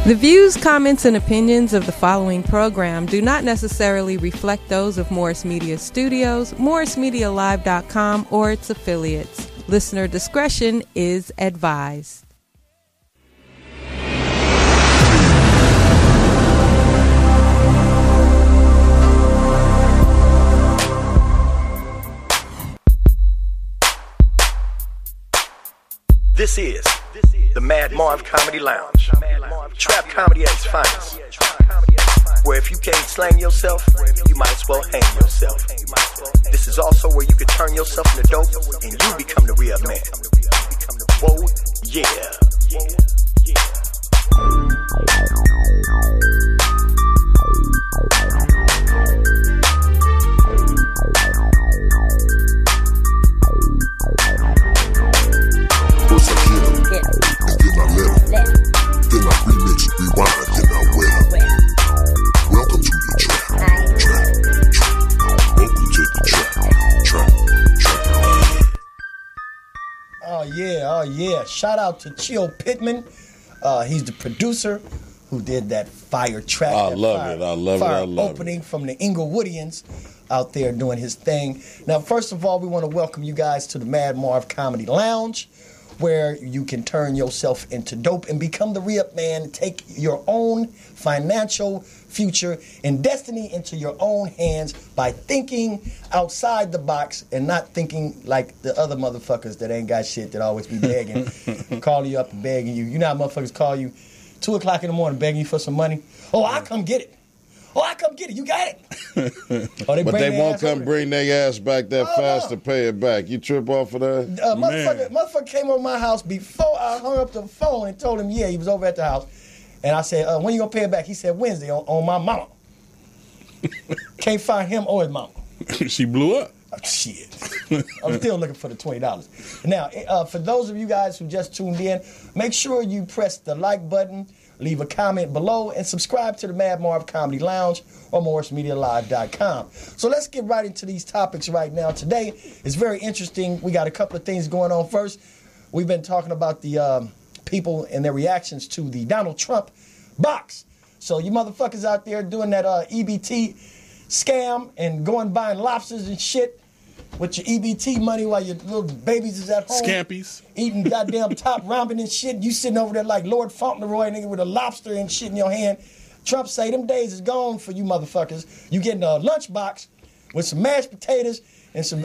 The views, comments, and opinions of the following program do not necessarily reflect those of Morris Media Studios, MorrisMediaLive.com, or its affiliates. Listener discretion is advised. This is the Mad Marv Comedy Lounge, trap comedy at its finest, where if you can't slang yourself, you might as well hang yourself. This is also where you can turn yourself into dope and you become the real man. Whoa, yeah. First I hit him, and then I let him. Then I remix, rewind, then I wet him. Welcome to the trap. Welcome to the trap. Oh yeah. Shout out to Chill Pittman. He's the producer who did that fire track. I love it. Opening from the Inglewoodians out there doing his thing. Now, first of all, we want to welcome you guys to the Mad Marv Comedy Lounge, where you can turn yourself into dope and become the re-up man, take your own financial future and destiny into your own hands by thinking outside the box and not thinking like the other motherfuckers that ain't got shit, that always be begging, calling you up and begging you. You know how motherfuckers call you 2 o'clock in the morning begging you for some money? Oh, I'll come get it. You got it. But they won't come bring their ass back that fast to pay it back. You trip off of that? Motherfucker came over my house before I hung up the phone and told him, yeah, he was over at the house. And I said, when you going to pay it back? He said, Wednesday on my mama. Can't find him or his mama. She blew up. Oh, shit. I'm still looking for the $20. Now, for those of you guys who just tuned in, make sure you press the like button, leave a comment below, and subscribe to the Mad Marv Comedy Lounge or MorrisMediaLive.com. So let's get right into these topics right now. Today is very interesting. We got a couple of things going on. First, we've been talking about the people and their reactions to the Donald Trump box. So you motherfuckers out there doing that EBT scam and going buying lobsters and shit with your EBT money while your little babies is at home. Scampies. Eating goddamn top ramen and shit. You sitting over there like Lord Fauntleroy, nigga, with a lobster and shit in your hand. Trump say them days is gone for you motherfuckers. You getting a lunchbox with some mashed potatoes and some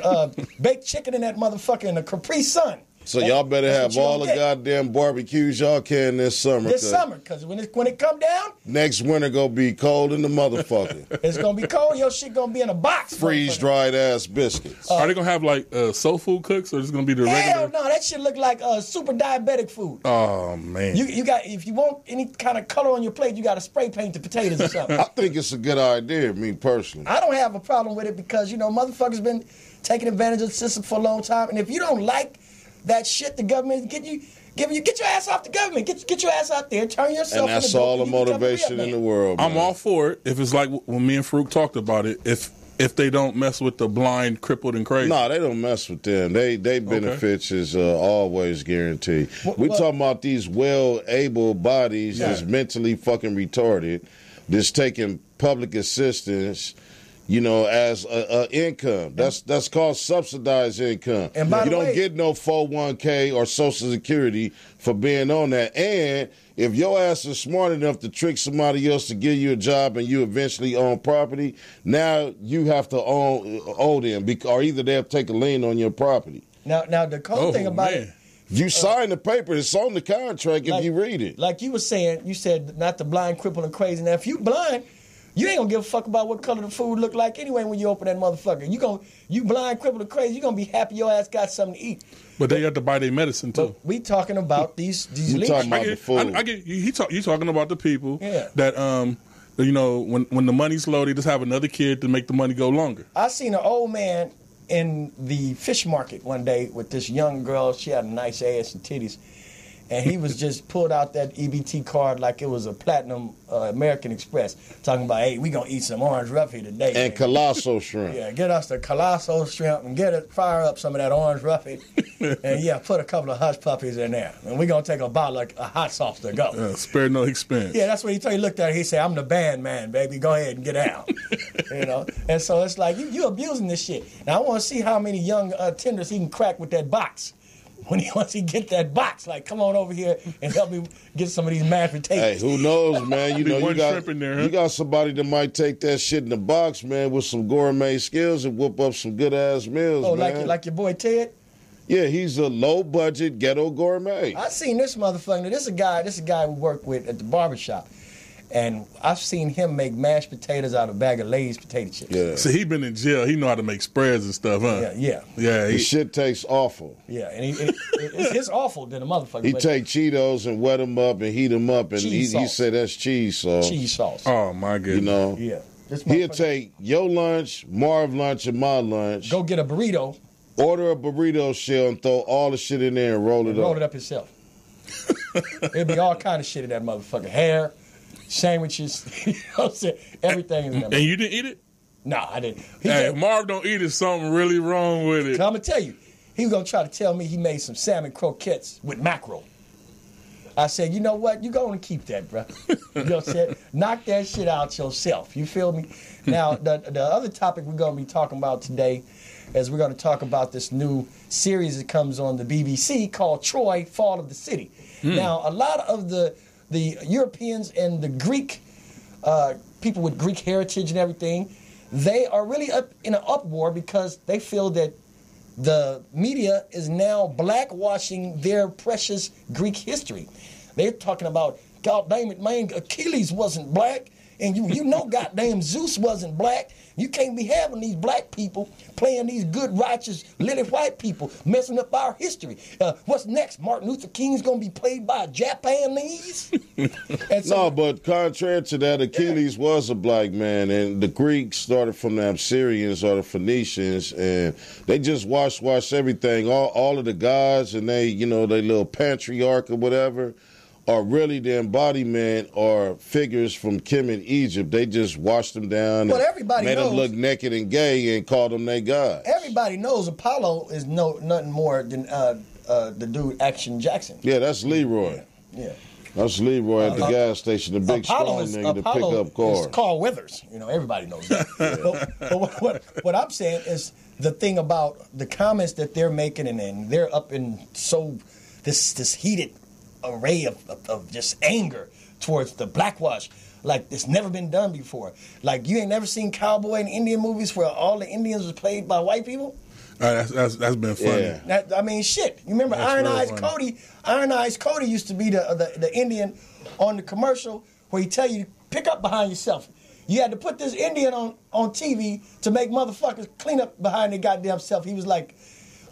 baked chicken in that motherfucker and a Capri Sun. So y'all better have all the goddamn barbecues y'all can this summer. Because when it come down, next winter gonna be cold in the motherfucker. It's gonna be cold. Your shit gonna be in a box. Freeze-dried ass biscuits. Are they gonna have like soul food cooks, or is it gonna be the regular? Hell no, that shit look like super diabetic food. Oh man. You got, if you want any kind of color on your plate, you got to spray paint the potatoes or something. I think it's a good idea, me personally. I don't have a problem with it because motherfuckers been taking advantage of the system for a long time, and if you don't like that shit the government get your ass off the government. Get your ass out there, turn yourself into. And that's all the motivation in the world, man. I'm all for it if it's like when me and Farouk talked about it. If they don't mess with the blind, crippled, and crazy. No, they don't mess with them. They benefits is always guaranteed. We talking about these well-able bodies that's mentally fucking retarded, that's taking public assistance, as income. That's called subsidized income. And by you the don't way, get no 401k or Social Security for being on that. And if your ass is smart enough to trick somebody else to give you a job and you eventually own property, now you have to owe them, or either they have to take a lien on your property. Now the cool thing about it, you sign the paper, it's on the contract if you read it. Like you were saying, you said not the blind, crippled, and crazy. Now if you blind, you ain't gonna give a fuck about what color the food look like anyway when you open that motherfucker. You blind, crippled, or crazy, you gonna be happy your ass got something to eat. But they have to buy their medicine too. But we talking about these we talking about the food. I get you talking about the people that when the money's low, they just have another kid to make the money go longer. I seen an old man in the fish market one day with this young girl. She had a nice ass and titties. And he was just pulled out that EBT card like it was a platinum American Express, talking about, hey, we gonna eat some orange roughy today. And colossal shrimp. Yeah, get us the colossal shrimp and fire up some of that orange roughy. And yeah, put a couple of hush puppies in there. And we gonna take a bottle of hot sauce to go. Spare no expense. Yeah, that's what he told you. He looked at it, he said, I'm the band man, baby. Go ahead and get out. You know? And so it's like, you abusing this shit. Now, I want to see how many young tenders he can crack with that box. Once he get that box, like, come on over here and help me get some of these mashed potatoes. Hey, who knows, man? You know, you got somebody that might take that shit in the box, man, with some gourmet skills and whip up some good ass meals. Oh, man. like your boy Ted? Yeah, he's a low budget ghetto gourmet. I seen this motherfucker. This is a guy we work with at the barbershop. And I've seen him make mashed potatoes out of a bag of Lay's potato chips. Yeah. So he been in jail. He know how to make spreads and stuff, huh? Yeah. The shit tastes awful. Yeah, and it's awful than a motherfucker. He take Cheetos and wet them up and heat them up, and he said that's cheese sauce. Cheese sauce. Oh, my goodness. You know? Yeah. He'll take your lunch, Marv lunch, and my lunch. Go get a burrito. Order a burrito shell and throw all the shit in there and roll it up. Roll it up yourself. There'll be all kind of shit in that motherfucker. Hair, sandwiches, you know what I'm saying? Everything is in there. And you didn't eat it? No, I didn't. If Marv don't eat it, something really wrong with it. I'm going to tell you, he was going to try to tell me he made some salmon croquettes with mackerel. I said, you know what? You're going to keep that, bro. You know what I'm saying? Knock that shit out yourself. You feel me? Now, the other topic we're going to be talking about today is we're going to talk about this new series that comes on the BBC called Troy, Fall of the City. Now, a lot of the Europeans and the Greek, people with Greek heritage and everything, they are really up in an uproar because they feel that the media is now blackwashing their precious Greek history. They're talking about, God damn it, man, Achilles wasn't black, and you know goddamn Zeus wasn't black. You can't be having these black people playing these good, righteous, little white people, messing up our history. What's next? Martin Luther King's going to be played by Japanese? But contrary to that, Achilles was a black man, and the Greeks started from the Assyrians or the Phoenicians, and they just washed everything. All of the gods and they little patriarch or whatever are really the embodiment or figures from Kemet, Egypt. They just washed them down and made them look naked and gay and called them their gods. Everybody knows Apollo is nothing more than the dude Action Jackson. Yeah, that's Leroy. Yeah. That's Leroy at the gas station, the big strong nigga to pick up cars. It's Carl Weathers. Everybody knows that. but what I'm saying is the thing about the comments that they're making, and they're up in this heated array of just anger towards the blackwash, like it's never been done before. Like you ain't never seen cowboy and Indian movies where all the Indians was played by white people. That's been funny. Yeah. Shit. You remember Iron Eyes Cody? Iron Eyes Cody used to be the Indian on the commercial where he tell you to pick up behind yourself. You had to put this Indian on TV to make motherfuckers clean up behind their goddamn self. He was like,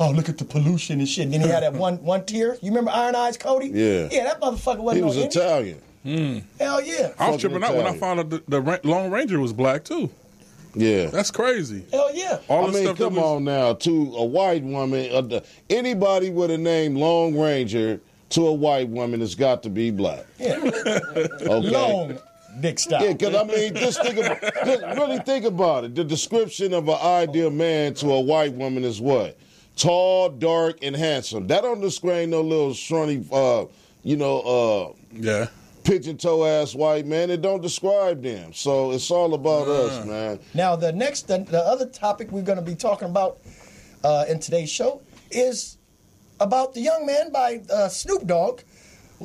oh, look at the pollution and shit. And then he had that one tear. You remember Iron Eyes Cody? Yeah. Yeah, that motherfucker wasn't He was Indian. Italian. Hell yeah. I was tripping out when I found out the Lone Ranger was black, too. Yeah. That's crazy. Hell yeah. Come on now. To a white woman, anybody with a name Lone Ranger to a white woman has got to be black. Yeah. Okay. Long dick style. Yeah, because just really think about it. The description of an ideal man to a white woman is what? Tall, dark, and handsome. That don't describe no little scrawny, pigeon toe ass white man. It don't describe them. So it's all about us, man. Now the other topic we're going to be talking about in today's show is about the young man by Snoop Dogg.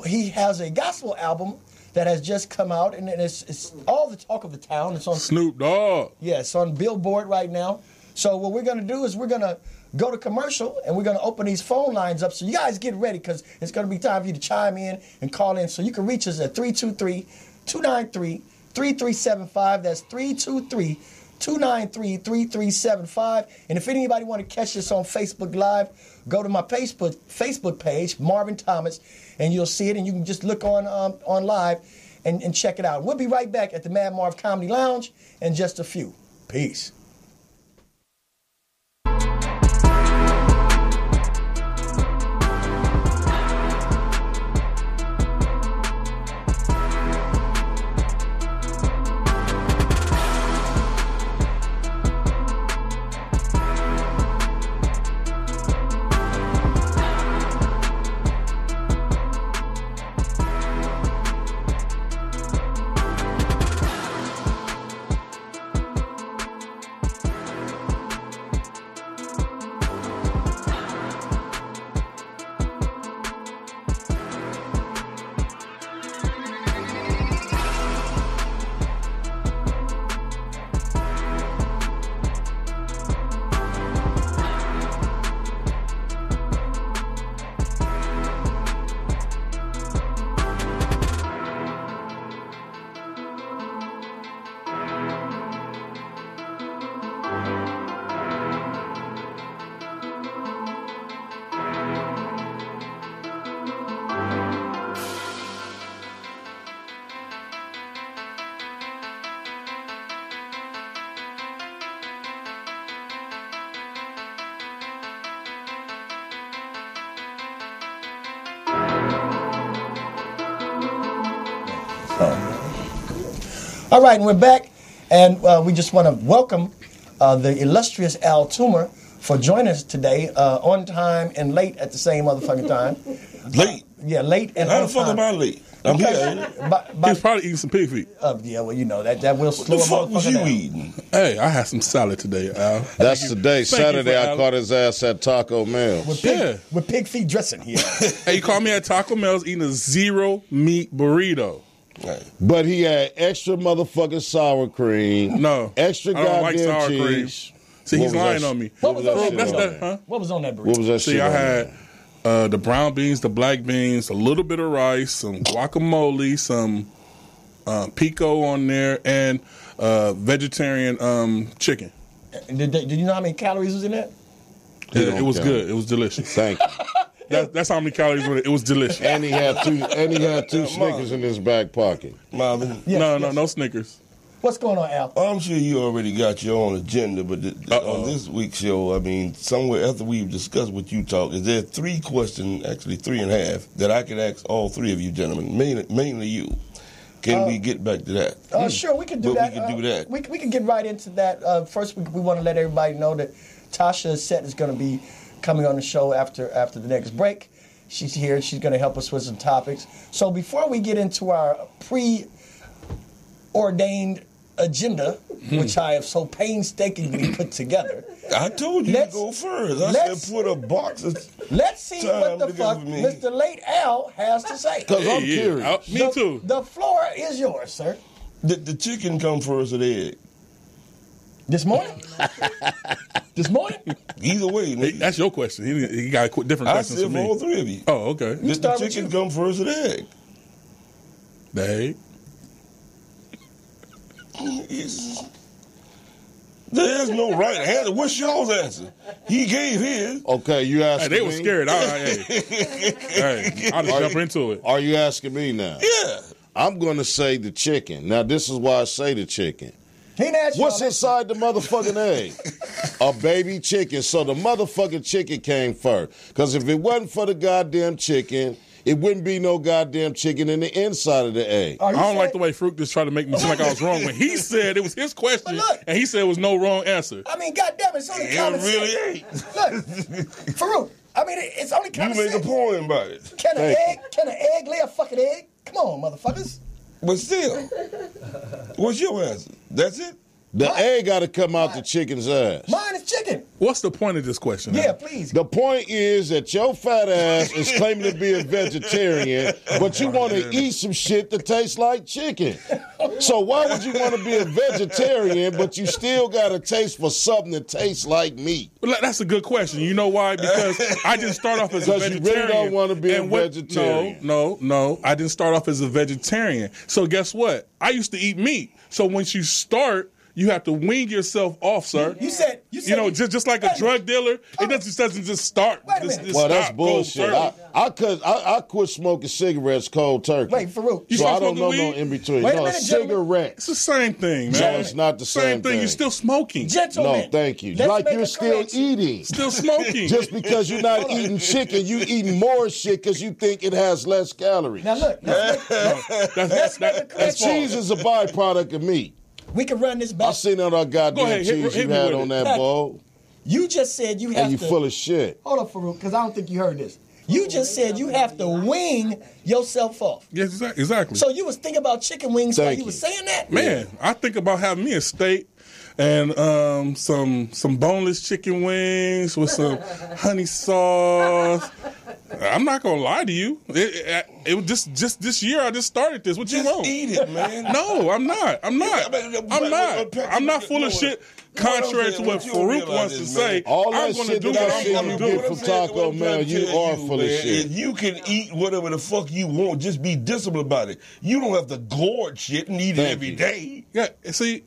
He has a gospel album that has just come out, and it's all the talk of the town. It's on Snoop Dogg. Yeah, it's on Billboard right now. So what we're going to do is we're going to go to commercial, and we're going to open these phone lines up. So you guys get ready, because it's going to be time for you to chime in and call in. So you can reach us at 323-293-3375. That's 323-293-3375. And if anybody want to catch us on Facebook Live, go to my Facebook page, Marvin Thomas, and you'll see it. And you can just look on live and check it out. We'll be right back at the Mad Marv Comedy Lounge in just a few. Peace. All right, and we're back, and we just want to welcome the illustrious Al Toomer for joining us today, on time and late at the same motherfucking time. Late? Yeah, late and How on the fuck time. am I late? I'm here. He's probably eating some pig feet. Yeah, well, you know, that will slow What the a fuck was motherfucker you down. eating? Hey, I had some salad today, Al. That's the day. Thank you Saturday, for I Al. caught his ass at Taco Mills. With pig feet dressing here. Hey, you caught me at Taco Mel's eating a zero meat burrito. But he had extra motherfucking sour cream. No, Extra I don't like goddamn sour cheese. cream. See, he's lying on me. What was on that That's burrito? that, huh? What was on that burrito? What was that See, shit? I on had there? the brown beans, the black beans, a little bit of rice, some guacamole, some pico on there, and vegetarian chicken. Did you know how many calories was in that? It was good. It was delicious. Thank you. That's how many calories were it. It was delicious. And he had two Snickers in his back pocket. Marvin? No Snickers. What's going on, Al? I'm sure you already got your own agenda, but on this week's show, I mean, somewhere after we've discussed what you talk, is there 3 questions, actually 3.5, that I could ask all 3 of you gentlemen, mainly you. Can we get back to that? Sure, we can do But that. we can do that. We can get right into that. First, we want to let everybody know that Tasha Set is going to be coming on the show after the next break. She's here. She's going to help us with some topics. So before we get into our preordained agenda, which I have so painstakingly put together. I told you to go first. I said put a box of Let's see what the fuck me. Mr. Late Al has to say. Because I'm curious. Me too. The floor is yours, sir. Did the chicken come first or the egg? This morning? This morning? Either way, Hey, nigga. that's your question. He got different I questions said for for all me. 3 of you. Oh, okay. Did the start with chicken you. come first or the egg? The egg. There's no right answer. What's y'all's answer? He gave his. Okay, you Hey, asking they me? were scared. Hey, I'll just jump into it. Are you asking me now? Yeah. I'm going to say the chicken. Now, this is why I say the chicken. He didn't ask you What's all that. inside the motherfucking egg? A baby chicken. So the motherfucking chicken came first. Because if it wasn't for the goddamn chicken, it wouldn't be no goddamn chicken in the inside of the egg. Are you I don't saying- like the way Fruit just tried to make me seem like I was wrong when he said it was his question, But look. and he said it was no wrong answer. I mean, goddamn, it's only It common really sense. ain't. Look, Farouk, I mean, it's only You common make a sense. point about it. Can an Thank egg lay a fucking egg? Come on, motherfuckers. But still, what's your answer? That's it? The egg got to come out the chicken's ass. Mine is chicken. What's the point of this question? Yeah, Al? please. The point is that your fat ass is claiming to be a vegetarian, but you want to eat some shit that tastes like chicken. So why would you want to be a vegetarian, but you still got a taste for something that tastes like meat? Well, that's a good question. You know why? Because I didn't start off as a Because you vegetarian. really don't want to be a And what- vegetarian. No. I didn't start off as a vegetarian. So guess what? I used to eat meat. So once you start, you have to wean yourself off, sir. You said You know, just like a drug dealer, it doesn't just start. Wait a just- minute. just Well, that's stop, go bullshit. turtle. I quit smoking cigarettes cold turkey. Wait, Farouk. You So I stop don't know smoking no weed? in between. Wait a No, minute, gentlemen. cigarettes. It's the same thing, man. No, it's not the same thing. You're still smoking. Gentlemen. No, thank you. let's Like make you're a still correction. eating. Still smoking. Just because you're not eating chicken, you eating more shit because you think it has less calories. Now look, let's That's make a And correction. cheese is a byproduct of meat. We can run this I back. seen all that goddamn Go ahead, hit cheese you me had with on it. that bowl, You just said you have and you to. full of shit. Hold up, Farouk, because I don't think you heard this. You just said you have to wing yourself off. Yes, exactly. So you was thinking about chicken wings while Thank you was you. saying that? Man, I think about having me a steak and some boneless chicken wings with some honey sauce. I'm not gonna lie to you. It was just this year. I just started this. What you Just want? eat it, man. No, I'm not. I'm not. I'm not full of shit. Contrary to what Farouk wants to say, All that I'm going to shit do that what I I'm seen going you to get do. from Taco Bell, you are full of shit. You can eat whatever the fuck you want. Just be disciplined about it. You don't have to gorge shit and eat it Thank every you. day. Yeah, see.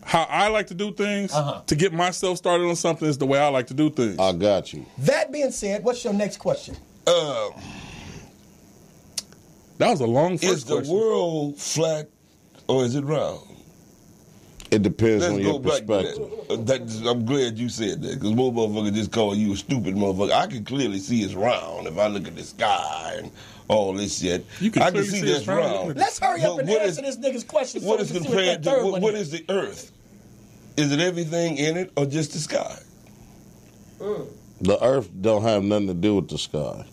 How I like to do things to get myself started on something is the way I like to do things. I got you. That being said, what's your next question? That was a long Is first the question. world flat or is it round? It depends Let's on go your back to perspective. that. I'm glad you said that, because most motherfuckers just call you a stupid motherfucker. I can clearly see it's round if I look at the sky and all this shit. You can I can clearly see see it's that's round. round. Let's hurry up But and what answer is- this nigga's question. What so is we can see what compared that to third one what is. is the Earth? Is it everything in it or just the sky? The Earth don't have nothing to do with the sky.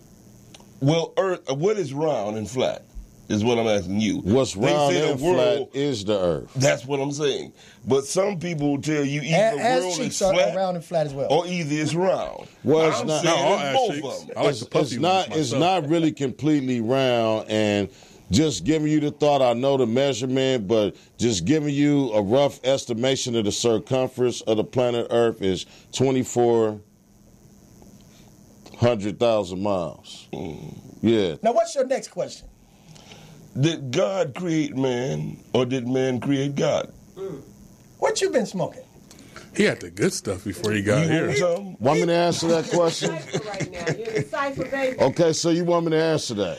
Well, Earth. What is round and flat? Is what I'm asking you. What's They round say the and world- flat is the Earth. That's what I'm saying. But some people will tell you either the Ass world is cheeks are flat round and flat as well. or either it's round. Well, it's I'm not- saying No, all it's ass both cheeks. of them. I like the puffy ones It's myself. not really completely round, and just giving you the thought. I know the measurement, but just giving you a rough estimation of the circumference of the planet Earth is 2,400,000 miles. Yeah. Now, what's your next question? Did God create man or did man create God? What you been smoking? He had the good stuff before he got here. Something? Want me to answer that question? Right now, you're in the cipher, baby. Okay, so you want me to answer that?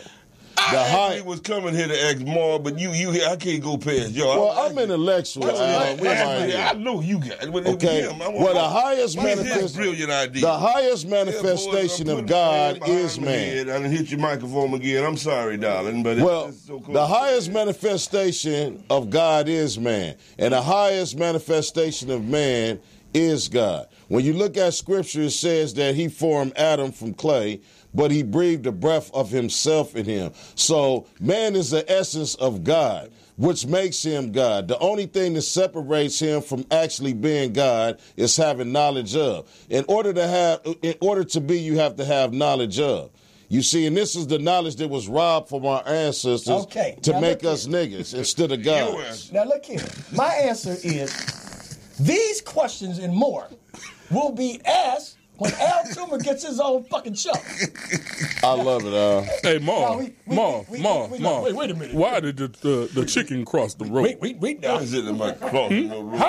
The I high. actually was coming here to ask Marv, but I can't go past yo. Well, I'm intellectual. We might I know you got it. But Okay. him, I want- Well, the highest What's his manifest- brilliant idea. The highest Yeah, boy, manifestation I'm of putting God my hand is behind my man. head. I done hit your microphone again. I'm sorry, darling, but Well, it's so close. the highest manifestation of God is man, and the highest manifestation of man is God. When you look at Scripture, it says that he formed Adam from clay, but he breathed the breath of himself in him. So man is the essence of God, which makes him God. The only thing that separates him from actually being God is having knowledge of. In order to be, you have to have knowledge of. You see, and this is the knowledge that was robbed from our ancestors Okay, to now make look us niggas instead of Your gods. answer. Now, look here. My answer is these questions and more will be asked when Al Toomer gets his own fucking show. I love it, Hey, No, Marv, we- Marv. wait a minute. Why did the chicken cross the road? Wait now. I was in my crossing the road.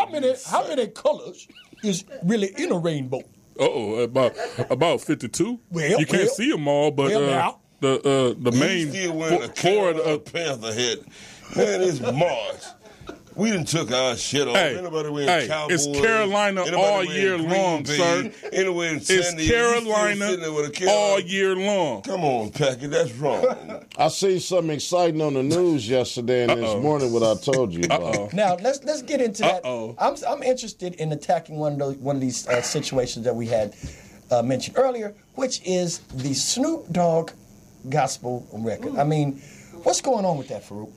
How many colors is really in a rainbow? About 52. Well, you can't see them all, but now. the He's main still wearing a four Carolina Panther hat. Man, it's March. We done took our shit off. Hey, Anybody wearing hey, Cowboys? it's Carolina Anybody all wearing year Green long, Bay? sir. Anywhere in It's San Diego, you still Carolina sitting there with a Carolina- all year long. Come on, Packy, that's wrong. I see something exciting on the news yesterday and this morning. What I told you about. Now let's get into that. Uh-oh. I'm interested in attacking one of these situations that we had mentioned earlier, which is the Snoop Dogg gospel record. I mean, what's going on with that, Farouk?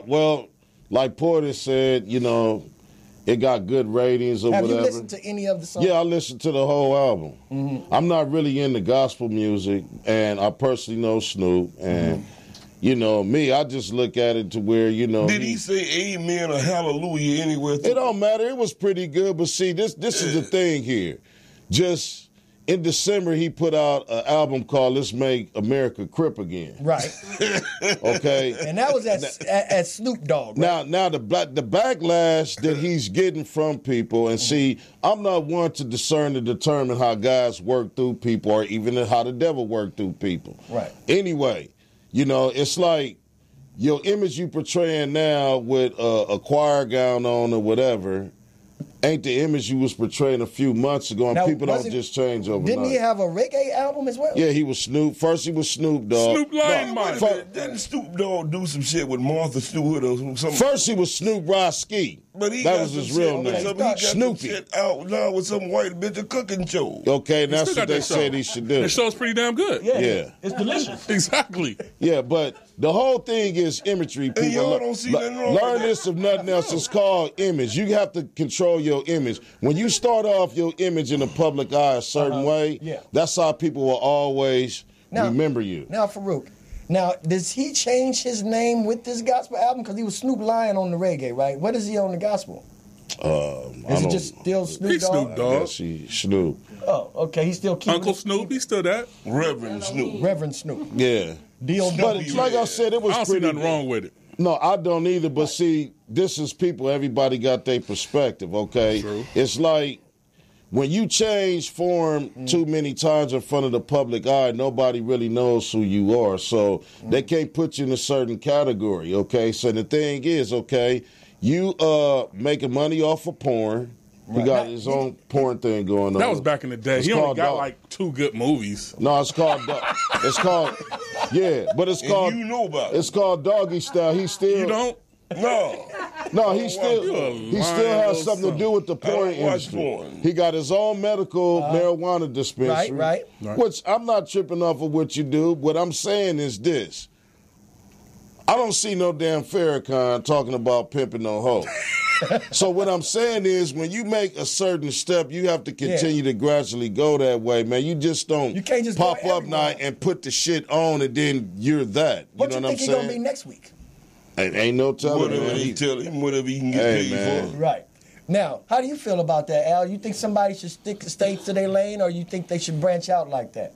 Well, like Porter said, you know, it got good ratings or Have whatever. you listened to any of the songs? Yeah, I listened to the whole album. I'm not really into gospel music, and I personally know Snoop, and you know me, I just look at it to where, you know, Did he say amen or hallelujah anywhere? it don't matter. It was pretty good, but see, this is the thing here. Just in December, he put out an album called "Let's Make America Crip Again." Right. Okay. And that was at Snoop Dogg. Right? Now the backlash that he's getting from people, and see, I'm not one to discern and determine how guys work through people, or even how the devil work through people. Right. Anyway, you know, it's like your image you portraying now with a choir gown on or whatever ain't the image you was portraying a few months ago, and Now, people was don't it- just change overnight. Didn't he have a reggae album as well? Yeah, he was Snoop. First he was Snoop Dogg. Snoop Lion Wait a Mike. minute, didn't Snoop Dogg do some shit with Martha Stewart or something? First he was Snoop Roski. But he That got was some his shit real with name. some- He got some Snoopy. shit out now with some white bitch a cooking show. Okay, and He that's still what got they that show. said he should do. That show's pretty damn good. Yeah. It's delicious. Exactly. Yeah, but the whole thing is imagery. People y'all don't see nothing wrong with learn that. this if nothing else. It's called image. You have to control your image. When you start off your image in the public eye a certain way, yeah. that's how people will always Now- remember you. Now, Farouk. Now, does he change his name with this gospel album? Because he was Snoop Lion on the reggae, right? What is he on the gospel? Is it just still Snoop He's Dogg? Snoop Dogg. Yes, he Snoop. Oh, okay. He's still keeping Uncle it- Snoop, he's still that. Reverend Snoop. Reverend Snoop. Yeah. D.O.W. But it's like I said, it was I don't see pretty nothing wrong with it. No, I don't either. But see, this is people. Everybody got their perspective. Okay, True. It's like when you change form too many times in front of the public eye, nobody really knows who you are. So they can't put you in a certain category. Okay, so the thing is, okay, You making money off of porn. He got his own porn thing going on. That was back in the day. It's he only called got Dog. like 2 good movies. No, it's called. It's called. Yeah, but it's And called. you know about it. It's called Doggy Style. He still. You don't? No. No, he You a still lying has little something son. to do with the porn don't watch industry. porn. He got his own medical marijuana dispensary. Right. Which I'm not tripping off of what you do. What I'm saying is this. I don't see no damn Farrakhan talking about pimping no hoe. So what I'm saying is when you make a certain step, you have to continue to gradually go that way, man. You just don't You can't just pop go up night and put the shit on and then you're that. What you you know what I'm think he gonna be saying? next week? Ain't no telling, Whatever man. they tell him, whatever he can get Hey, paid man. for. Right. Now, how do you feel about that, Al? You think somebody should stay to their lane, or you think they should branch out like that?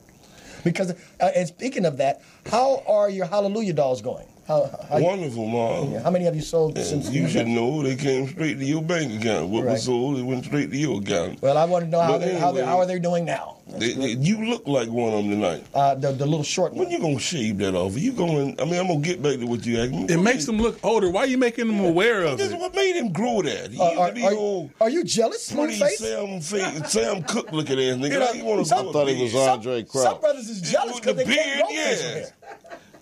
Because, and speaking of that, how are your Hallelujah dolls going? How Wonderful, Marv. how many have you sold since? You should know they came straight to your bank account. What Right. was sold, it went straight to your account. Well, I want to know how But anyway, how are they doing now? You look like one of them tonight. The little short When one. you gonna shave that off? Are you going? I mean, I'm gonna get back to what you asked me. It makes him look older. Why are you making him aware of This is it? what made him grow that. He used to be old, Are you jealous, pretty Smooth Face? Sam Cooke looking ass nigga. Now you want to I thought it was Andre Some Crouch. brothers is jealous The because they can't beard, grow facial yes. hair.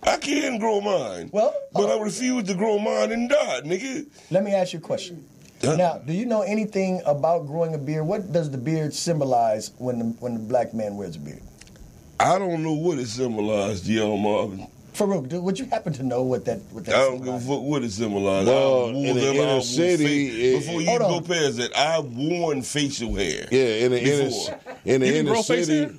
I can't grow mine. Well, but I refused to grow mine and died, nigga. Let me ask you a question. Huh? Now, do you know anything about growing a beard? What does the beard symbolize when the black man wears a beard? I don't know what it symbolized, young Marvin. Farouk, would you happen to know what that I don't give a symbolizes? fuck what it symbolized. Well, I wore in the them, I inner wore city, face- before you Hold go on. past that, I've worn facial hair. Yeah, in the Before. inner You can inner grow face city. hair?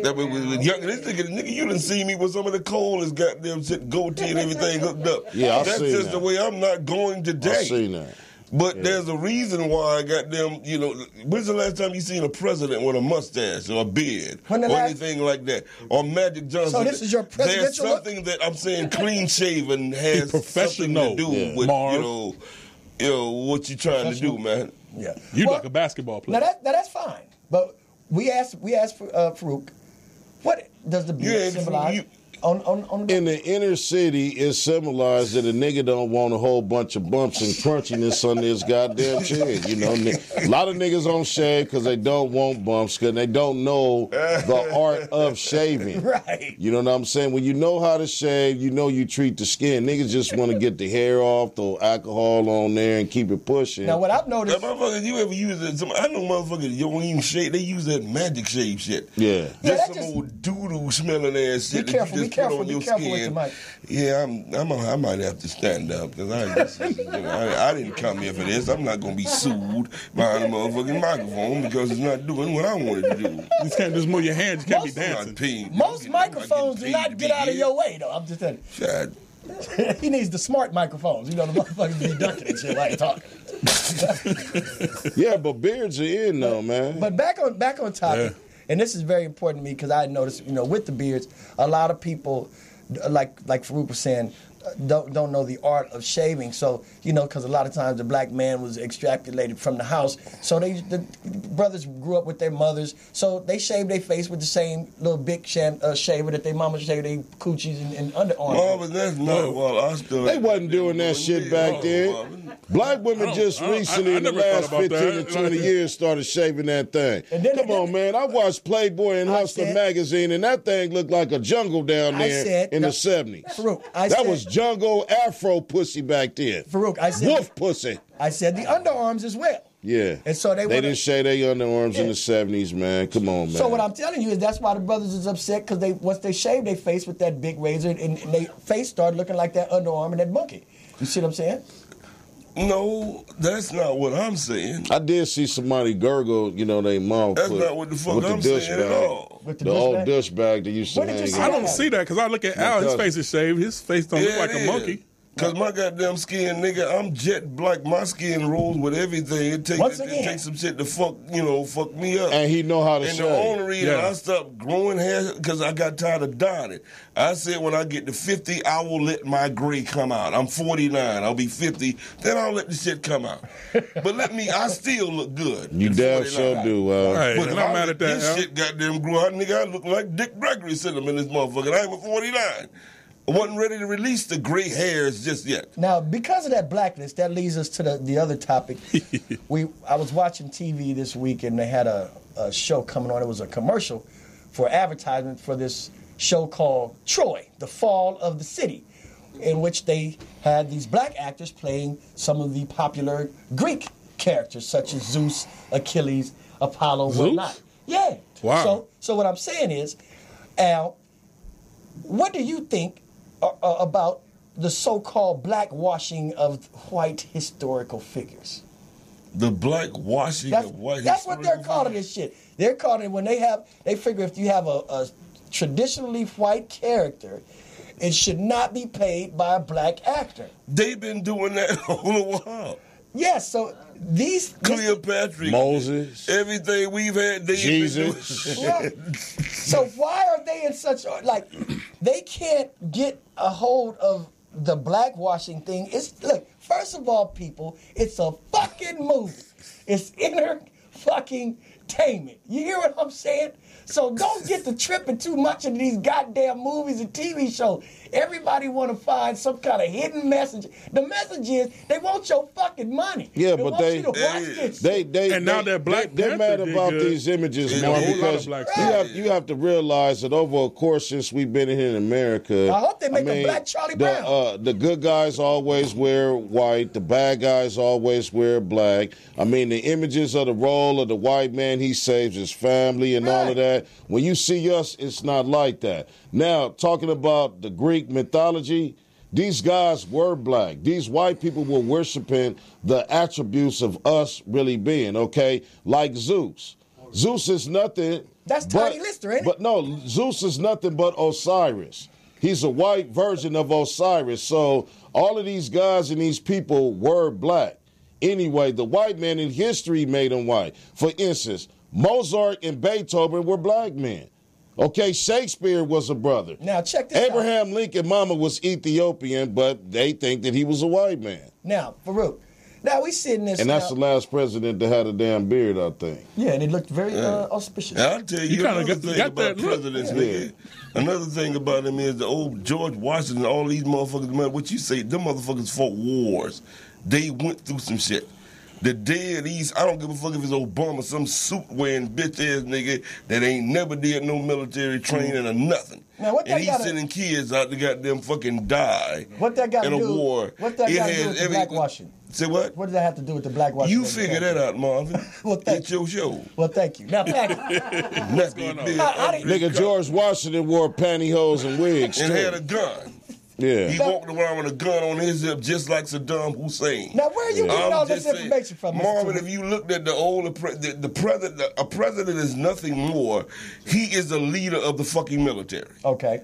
That was young. This nigga, you done see me with some of the coldest goddamn shit, goatee and everything hooked up. Yeah, I That's seen just that. the way I'm not going I today. seen that. But there's a reason why I got them, you know, when's the last time you seen a president with a mustache or a beard When the or last- anything like that? Or Magic Johnson. So this is your There's presidential look? something that I'm saying clean shaven has something professional. to do Yeah. with, Marv. you know, what you're trying to do, man. Yeah. You Well, like a basketball Now player. that's fine. But we asked Farouk, what does the beard Yeah, symbolize you- on the In the inner city, it symbolized that a nigga don't want a whole bunch of bumps and crunchiness on this goddamn chin. You know, a lot of niggas don't shave because they don't want bumps because they don't know the art of shaving. Right. You know what I'm saying? When you know how to shave, you know you treat the skin. Niggas just want to get the hair off, throw alcohol on there, and keep it pushing. Now what I've That noticed, motherfucker, you ever use it? I know motherfuckers, you don't even shave. They use that magic shave shit. Yeah. Yeah, Just that some just- old doo-doo smelling ass shit Be that careful, you be just careful, put on be your careful with skin. the mic. Yeah, I might have to stand up because I didn't come here for this. I'm not gonna be sued behind a motherfucking microphone because it's not doing what I wanted to do. You just can't just move your hands. You can't be Most- I'm dancing. not paid. most I'm not microphones do getting not paid to get be out of here. your way, though. I'm just telling Shit. you. He needs the smart microphones. You know, the motherfuckers be dunking and shit while you talking. Yeah, but beards are in though, man. But back on topic, and this is very important to me because I noticed, you know, with the beards, a lot of people, like Farouk was saying, don't know the art of shaving. So, you know, because a lot of times the black man was extrapolated from the house. So the brothers grew up with their mothers. So they shaved their face with the same little big shaver that their mama shaved their coochies and underarms. Marvin, that's not well. I still They wasn't doing that shit back then. Black women just recently, in the never thought last about 15 that. to 20 years, started shaving that thing. And then- Come on, man. I watched Playboy and Hustler said- magazine, and that thing looked like a jungle down I there said- in the no, 70s. Farouk, That was jungle Afro pussy back then. Farouk, I said Wolf pussy. I said the underarms as well. Yeah. And so they didn't shave their underarms in Yeah. the 70s, man. Come on, man. So what I'm telling you is that's why the brothers is upset because once they shaved their face with that big razor and their face started looking like that underarm and that monkey. You see what I'm saying? No, that's not what I'm saying. I did see somebody gurgle, you know, they mouth. That's not what the fuck with I'm dish saying at bag. all. With The old dish bag that used to What did you hang say? I out. don't see that because I look at Al. His face is shaved. His face don't look like a monkey. Cause my goddamn skin, nigga, I'm jet black. My skin rolls with everything. It Once takes again. some shit to fuck me up. And he know how to And shave. the only reason Yeah. I stopped growing hair because I got tired of dyeing it. I said when I get to 50, I will let my gray come out. I'm 49. I'll be 50. Then I'll let the shit come out. But I still look good. You at damn 49. sure do. Hey, But and if I'm I mad let at that, this Al. shit goddamn grow out, nigga, I look like Dick Gregory sitting in this motherfucker. I ain't but 49. wasn't ready to release the gray hairs just yet. Now, because of that blackness, that leads us to the other topic. I was watching TV this week, and they had a show coming on. It was a commercial for advertisement for this show called Troy, The Fall of the City, in which they had these black actors playing some of the popular Greek characters, such as Zeus, Achilles, Apollo, Zeus? whatnot. Yeah. Wow. So what I'm saying is, Al, what do you think about the so-called blackwashing of white historical figures? The blackwashing of white That's what they're calling this shit. They're calling it when they figure if you have a traditionally white character, it should not be played by a black actor. They've been doing that all the while. Yes, so these Cleopatra, Moses, everything we've had, Jesus. Right. So why are they in such they can't get a hold of the blackwashing thing? Look, first of all, people, it's a fucking movie. It's fucking-tainment. You hear what I'm saying? So don't get to tripping too much into these goddamn movies and TV shows. Everybody want to find some kind of hidden message. The message is they want your fucking money. Yeah, they but want you to watch this shit. They're mad about these images, Marv, because you have to realize that over a course since we've been here in America, I hope they make a black Charlie Brown. The good guys always wear white, the bad guys always wear black. I mean, the images of the role of the white man, he saves his family and all of that. When you see us, it's not like that. Now, talking about the Greek mythology, these guys were black. These white people were worshiping the attributes of us really being, okay? Like Zeus. Zeus is nothing. That's Tiny Lister, ain't it? But no, Zeus is nothing but Osiris. He's a white version of Osiris. So all of these guys and these people were black. Anyway, the white man in history made them white. For instance, Mozart and Beethoven were black men. Okay, Shakespeare was a brother. Now, check this out. Abraham Lincoln mama was Ethiopian, but they think that he was a white man. Now, Farouk, now we sitting this. And that's the last president that had a damn beard, I think. Yeah, and it looked very auspicious. I'll tell you another thing about presidents, nigga. Yeah. Another thing about him is the old George Washington, all these motherfuckers, man, what you say, them motherfuckers fought wars. They went through some shit. The day of these, I don't give a fuck if it's Obama, some suit-wearing bitch-ass nigga that ain't never did no military training or nothing. Now, what and he's sending kids out to goddamn fucking die what that got in to a do, war. What that got to do with the blackwashing? Say what? What does that have to do with the blackwashing? You figure that out, Marvin. Well, it's your show. Well, thank you. Now, Pat. What's going on? Nigga, George Washington wore pantyhose and wigs, and too. had a gun. Yeah. He walked around with a gun on his hip just like Saddam Hussein. Now, where are you getting all this information from, Mr. Marvin, if you looked at the old president, a president is nothing more. He is the leader of the fucking military. Okay.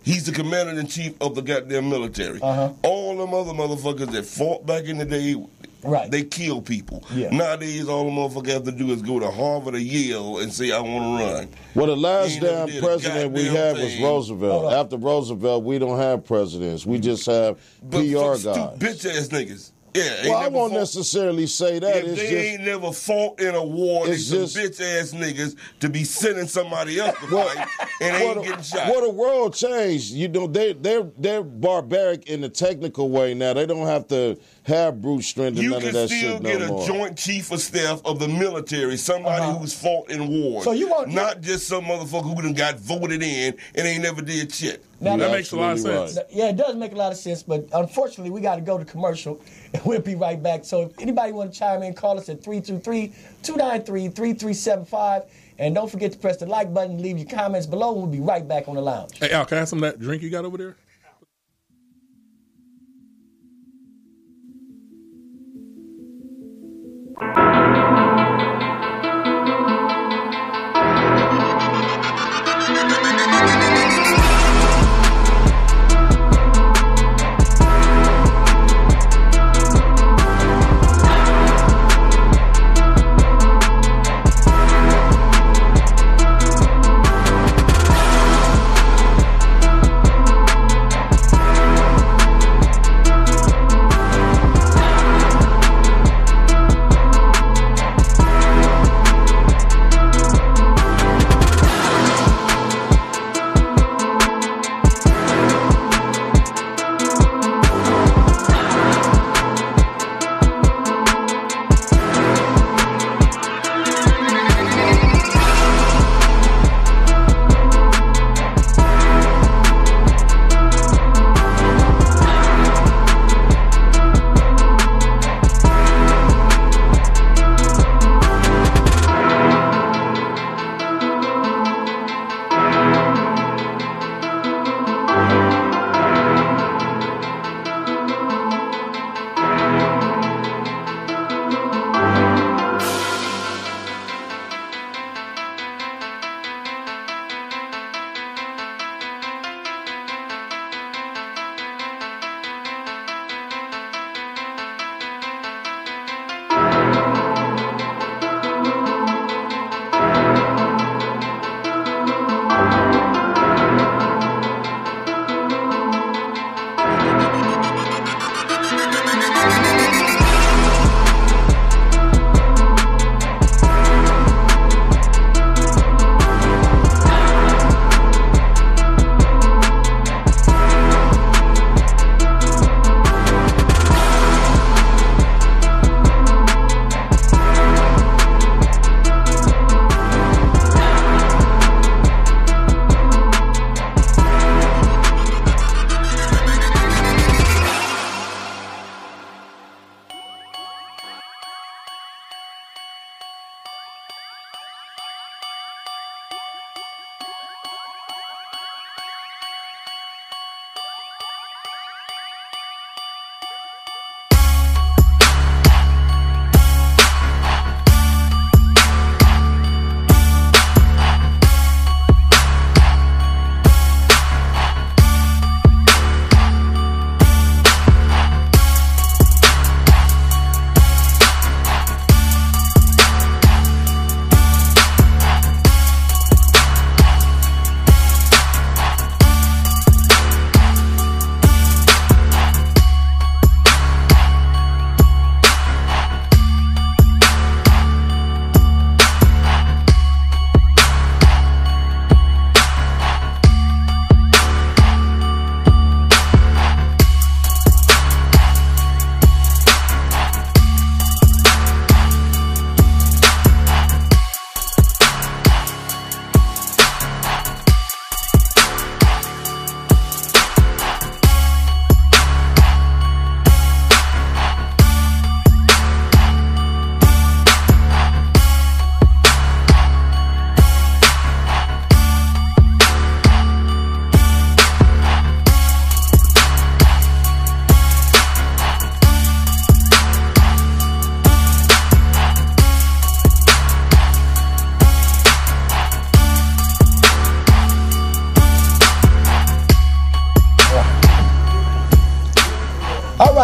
He's the commander-in-chief of the goddamn military. Uh-huh. All them other motherfuckers that fought back in the day, right, they kill people. Yeah. Nowadays, all the motherfuckers have to do is go to Harvard or Yale and say, I want to run. Well, the last damn president we had was Roosevelt. After Roosevelt, we don't have presidents. We just have PR guys. Bitch-ass niggas. Yeah, well, I won't necessarily say that. If they ain't never fought in a war, they some bitch-ass niggas to be sending somebody else to fight and ain't getting shot. Well, the world changed. You know, they're barbaric in the technical way now. They don't have to have brute strength and none of that shit no more. You can still get a joint chief of staff of the military, somebody who's fought in war. So you want not just some motherfucker who done got voted in and ain't never did shit. Now, that makes a lot of sense. Right. Yeah, it does make a lot of sense, but unfortunately, we got to go to commercial, and we'll be right back. So if anybody want to chime in, call us at 323-293-3375, and don't forget to press the like button, leave your comments below, and we'll be right back on the lounge. Hey, Al, can I have some of that drink you got over there?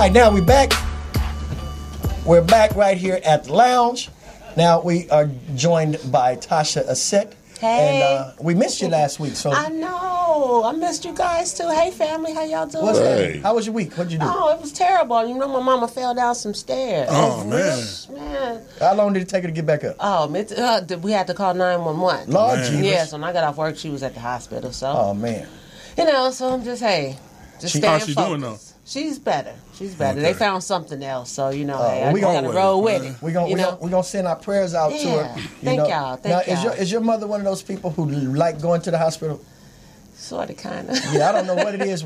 right, now we're back. We're back right here at the lounge. Now we are joined by Tasha Asset. Hey. And we missed you last week. So I know. I missed you guys too. Hey, family. How y'all doing? what's Hey. happening? How was your week? What'd you do? Oh, it was terrible. You know, my mama fell down some stairs. Oh, man. Man. How long did it take her to get back up? Oh, we had to call 911. Lord Man. Jesus. Yeah, so when I got off work, she was at the hospital. So, Oh, man. so I'm just, just staying How's she focused. doing, though? She's better. Okay. They found something else, so we I gonna- gotta roll with it. We're gonna send our prayers out to Yeah. her. Thank y'all. Thank now, y'all. Is your mother one of those people who like going to the hospital? Sort of, kind of. Yeah, I don't know what it is.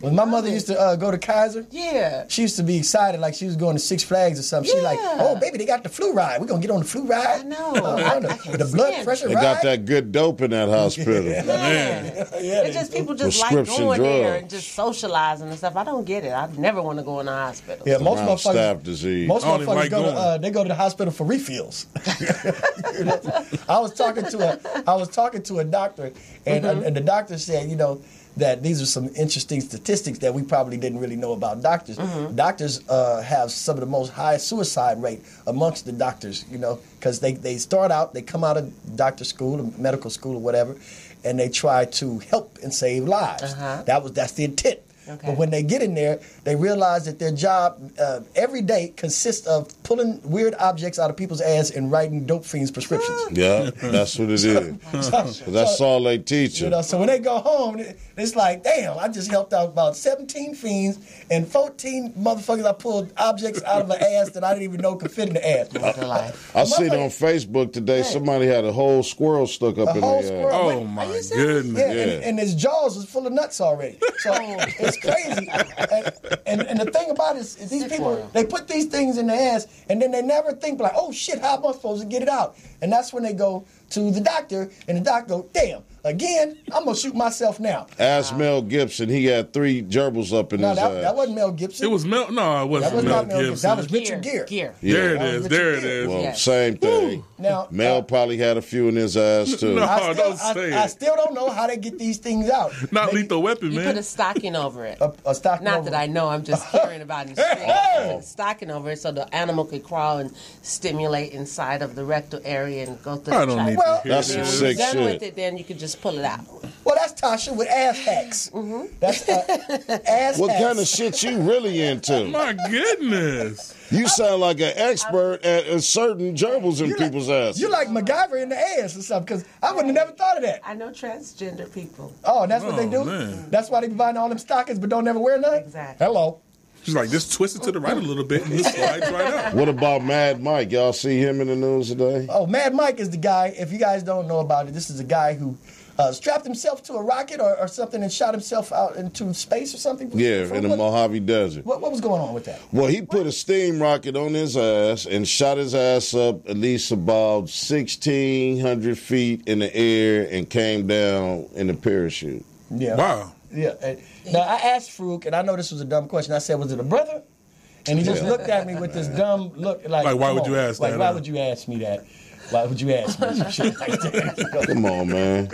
When my mother used to go to Kaiser, Yeah. she used to be excited like she was going to Six Flags or something. She like, Yeah. oh, baby, they got the flu ride. We're going to get on the flu ride. I know. I can't the blood stand pressure They ride. got that good dope in that hospital. Man. Yeah, It's just people just like Prescription going there drugs. and just socializing and stuff. I don't get it. I never want to go in the hospital. Yeah, most Around motherfuckers. staph disease. Most I don't even motherfuckers like going. they go to the hospital for refills. You know? I was talking to a doctor, and and the doctor said, that these are some interesting statistics that we probably didn't really know about doctors. Doctors have some of the most highest suicide rate amongst the doctors, because they start out, they come out of doctor school, or medical school or whatever, and they try to help and save lives. That's the intent. Okay. But when they get in there, they realize that their job every day consists of pulling weird objects out of people's ass and writing dope fiends prescriptions. Yeah, that's what it is. That's all they teach you. So when they go home, it's like, damn, I just helped out about 17 fiends and 14 motherfuckers. I pulled objects out of an ass that I didn't even know could fit in the ass. I seen on Facebook today somebody had a whole squirrel stuck up in whole their squirrel. ass. Oh, my goodness. Yeah, and his jaws was full of nuts already. So it's crazy. And the thing about it is these people, they put these things in their ass, and then they never think like, oh shit, how am I supposed to get it out? And that's when they go to the doctor, and the doctor go, damn, again, I'm gonna shoot myself now. Ask Mel Gibson. He had 3 gerbils up in No, his that ass. wasn't Mel Gibson. It was Mel. No, it That wasn't was Mel not Mel Gibson. Gibson. That was Richard Gere. Gear. There That it was is. There it Richard is. Well, Yes. same thing. Now, Mel probably had a few in his ass too. No. I don't say I it. still don't know how they get these things out. Not Maybe Lethal Weapon, You man. put a stocking over it. a stocking Not over that I know, I'm just hearing about it in the street. You put a stocking over it so the animal could crawl and stimulate inside of the rectal area and go through I the don't tract. need Well, to hear That's that. some When sick you're done with shit. it, then you can just pull it out. Well, that's Tasha with ass hacks. That's ass What hacks. kind of shit you really into? My goodness. You sound like an expert at certain gerbils in people's asses. You like MacGyver in the ass or something, because I would have never thought of that. I know transgender people. Oh, that's what they do? man. That's why they be buying all them stockings but don't ever wear none? Exactly. Hello. She's like, just twist it to the right a little bit and it slides right out. What about Mad Mike? Y'all see him in the news today? Oh, Mad Mike is the guy, if you guys don't know about it, this is a guy who strapped himself to a rocket or something and shot himself out into space or something? Yeah, in the Mojave Desert. What was going on with that? Well, he put a steam rocket on his ass and shot his ass up at least about 1,600 feet in the air and came down in a parachute. Yeah. Wow. Yeah. Now, I asked Farouk, and I know this was a dumb question. I said, was it a brother? And he just looked at me with this dumb look. Like Like, why come would on. you ask like, that, why huh? would you ask me that? Why would you ask me some shit like that? Come on, man.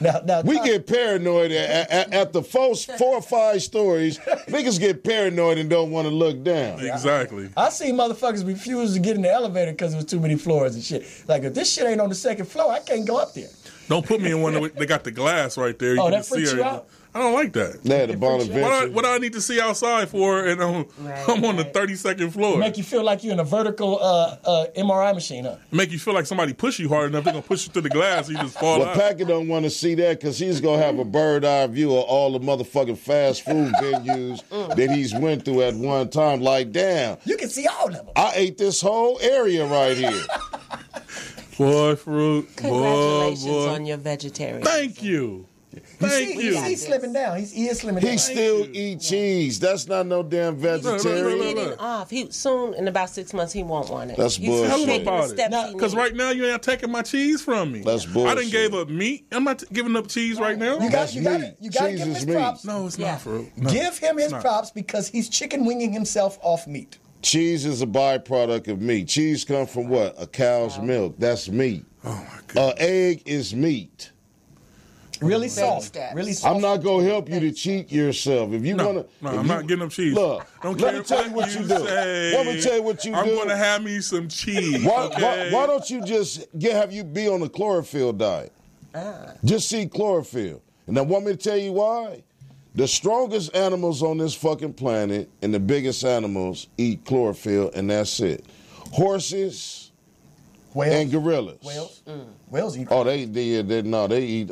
Now, We Tom- get paranoid at the first 4 or 5 stories. Niggas get paranoid and don't want to look down. Exactly. I seen motherfuckers refuse to get in the elevator because there was too many floors and shit. Like, if this shit ain't on the second floor, I can't go up there. Don't put me in one that they got the glass right there. You Oh, can that just see freaks you everything. out? I don't like that. Yeah, the Bonaventure. What do I need to see outside for? And I'm on the 32nd floor. Make you feel like you're in a vertical MRI machine, huh? Make you feel like somebody push you hard enough, they're going to push you through the glass and you just fall Well, out. Packard don't want to see that because he's going to have a bird-eye view of all the motherfucking fast food venues that he's went through at one time. Like, damn, You can see all of them. I ate this whole area right here. Boy, fruit. Congratulations boy. on your vegetarian. Thank you. Thank you. He's slimming down. He is slimming down. He still eat cheese. That's not no damn vegetarian. Look. Getting off. He soon in about 6 months he won't want it. That's He's bullshit. Tell him taking the about steps it. he Because needs. right now you ain't taking my cheese from me. That's I bullshit. done gave up meat. I'm not giving up cheese right now. You got That's to meat. give Cheese him is his meat. props. No, it's Yeah. not, fruit. No. Give him his not. props because he's chicken winging himself off meat. Cheese is a byproduct of meat. Cheese comes from what? A cow's milk. That's meat. Oh, my God. Egg is meat. Really Baby soft. steps. Really soft. I'm not gonna help you to cheat yourself. If you wanna, I'm not getting them cheese. Look, Don't let care me tell you what you do. say. Let me tell you what you I'm do. going to have me some cheese. Why don't you just have you be on the chlorophyll diet? Just see chlorophyll. And I want me to tell you why. The strongest animals on this fucking planet and the biggest animals eat chlorophyll, and that's it. Horses and gorillas. Whales? Whales eat. Oh, they eat